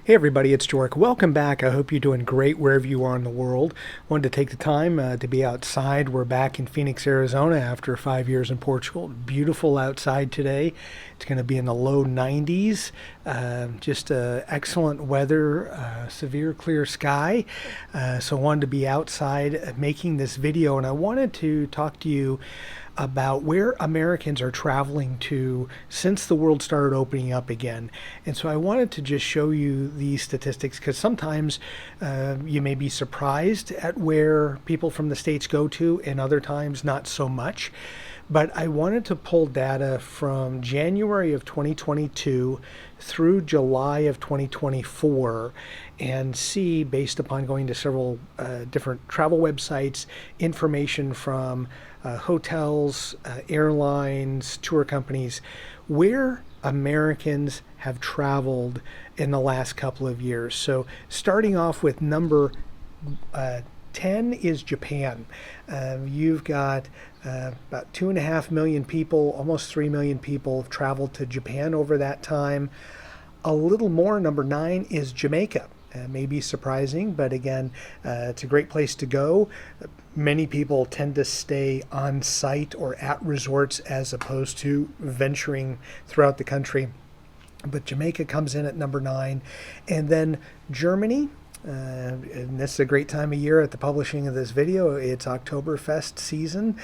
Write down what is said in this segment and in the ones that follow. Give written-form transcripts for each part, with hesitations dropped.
Hey everybody, it's Joric. Welcome back. I hope you're doing great wherever you are in the world. Wanted to take the time to be outside. We're back in Phoenix, Arizona after 5 years in Portugal. Beautiful outside today. It's going to be in the low 90s. Just excellent weather, severe clear sky. So I wanted to be outside making this video, and I wanted to talk to you about where Americans are traveling to since the world started opening up again. And so I wanted to just show you these statistics because sometimes you may be surprised at where people from the States go to, and other times not so much. But I wanted to pull data from January of 2022 through July of 2024 and see, based upon going to several different travel websites, information from hotels, airlines, tour companies, where Americans have traveled in the last couple of years. So starting off with number 10 is Japan. You've got about 2.5 million people, almost 3 million people have traveled to Japan over that time. A little more, number 9 is Jamaica. May be surprising, but again, it's a great place to go. Many people tend to stay on site or at resorts as opposed to venturing throughout the country. But Jamaica comes in at number 9. And then Germany. And this is a great time of year at the publishing of this video. It's Oktoberfest season,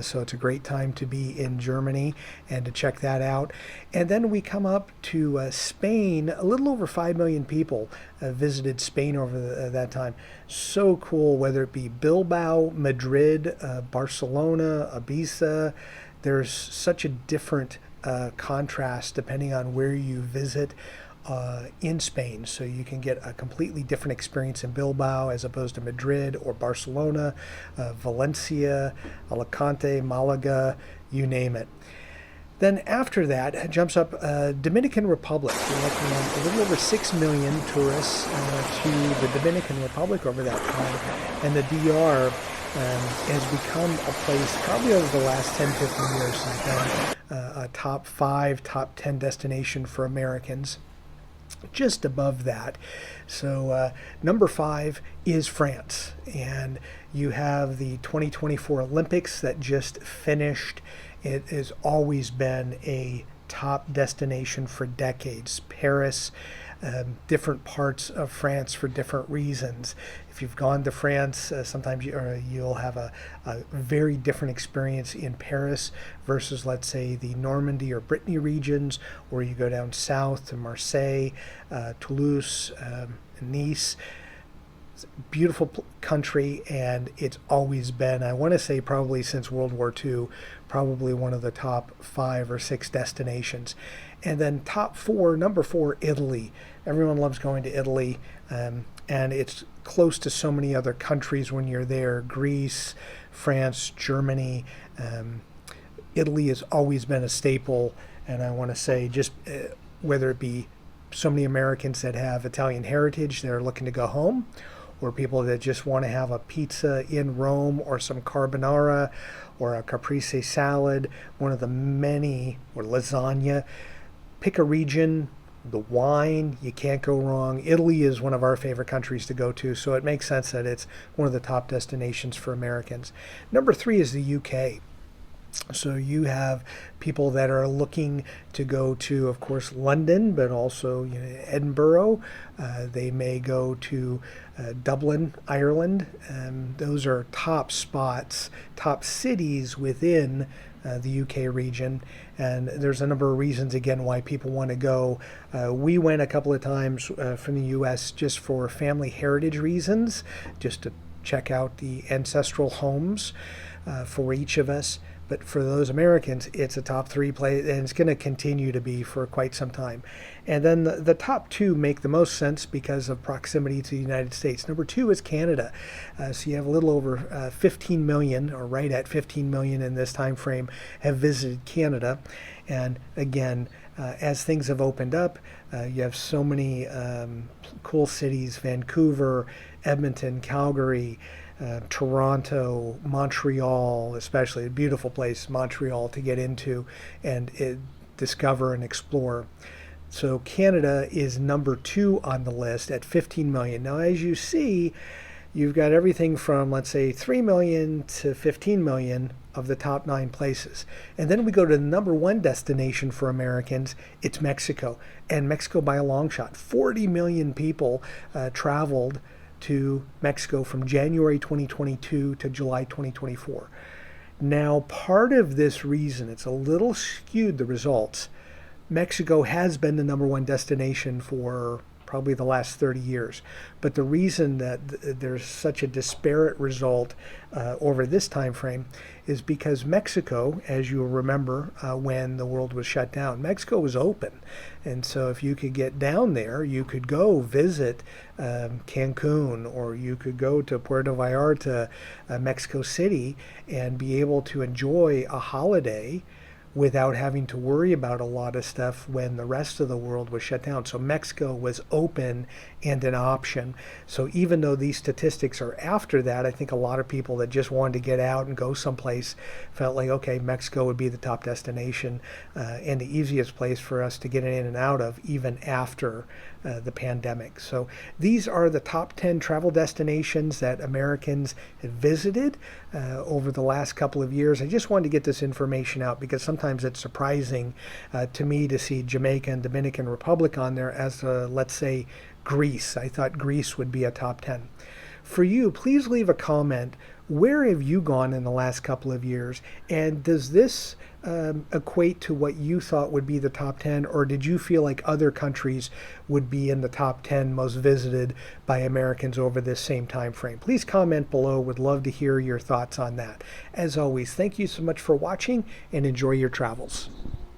so it's a great time to be in Germany and to check that out. And then we come up to Spain. A little over 5 million people visited Spain over that time. So cool, whether it be Bilbao, Madrid, Barcelona, Ibiza. There's such a different contrast depending on where you visit in Spain. So you can get a completely different experience in Bilbao as opposed to Madrid or Barcelona, Valencia, Alicante, Malaga, you name it. Then after that, it jumps up Dominican Republic. We're looking at a little over 6 million tourists to the Dominican Republic over that time. And the DR has become a place, probably over the last 10, 15 years, has been a top 5, top 10 destination for Americans. Just above that. So number 5 is France, and you have the 2024 Olympics that just finished. It has always been a top destination for decades. Paris, different parts of France for different reasons. If you've gone to France, sometimes you'll have a very different experience in Paris versus, let's say, the Normandy or Brittany regions, or you go down south to Marseille, Toulouse, Nice. It's a beautiful country, and it's always been, I want to say probably since World War II, probably one of the top 5 or 6 destinations. And then top 4, number 4, Italy. Everyone loves going to Italy, and it's close to so many other countries when you're there. Greece, France, Germany. Italy has always been a staple, and I want to say just whether it be so many Americans that have Italian heritage that are looking to go home, or people that just want to have a pizza in Rome, or some carbonara, or a caprese salad, one of the many, or lasagna. Pick a region, the wine, you can't go wrong. Italy is one of our favorite countries to go to, so it makes sense that it's one of the top destinations for Americans. Number 3 is the UK. So you have people that are looking to go to, of course, London, but also Edinburgh. They may go to Dublin, Ireland. Those are top spots, top cities within the UK region. And there's a number of reasons, again, why people want to go. We went a couple of times from the US just for family heritage reasons, just to check out the ancestral homes for each of us. But for those Americans, it's a top 3 place, and it's going to continue to be for quite some time. And then the top 2 make the most sense because of proximity to the United States. Number 2 is Canada. So you have a little over 15 million, or right at 15 million in this time frame, have visited Canada. And again, as things have opened up, you have so many cool cities: Vancouver, Edmonton, Calgary, Toronto, Montreal, especially a beautiful place, Montreal, to get into and discover and explore. So Canada is number 2 on the list at 15 million. Now, as you see, you've got everything from, let's say, 3 million to 15 million of the top 9 places. And then we go to the number 1 destination for Americans. It's Mexico. And Mexico by a long shot. 40 million people traveled to Mexico from January 2022 to July 2024. Now, part of this reason, it's a little skewed, the results. Mexico has been the number 1 destination for probably the last 30 years. But the reason that there's such a disparate result over this time frame is because Mexico, as you'll remember, when the world was shut down, Mexico was open. And so if you could get down there, you could go visit Cancun, or you could go to Puerto Vallarta, Mexico City, and be able to enjoy a holiday without having to worry about a lot of stuff when the rest of the world was shut down. So Mexico was open and an option. So even though these statistics are after that, I think a lot of people that just wanted to get out and go someplace felt like, okay, Mexico would be the top destination and the easiest place for us to get in and out of even after the pandemic. So these are the top 10 travel destinations that Americans have visited over the last couple of years. I just wanted to get this information out because sometimes it's surprising to me to see Jamaica and Dominican Republic on there as, let's say, Greece. I thought Greece would be a top 10. For you, please leave a comment. Where have you gone in the last couple of years? And does this equate to what you thought would be the top 10? Or did you feel like other countries would be in the top 10 most visited by Americans over this same time frame? Please comment below. Would love to hear your thoughts on that. As always, thank you so much for watching and enjoy your travels.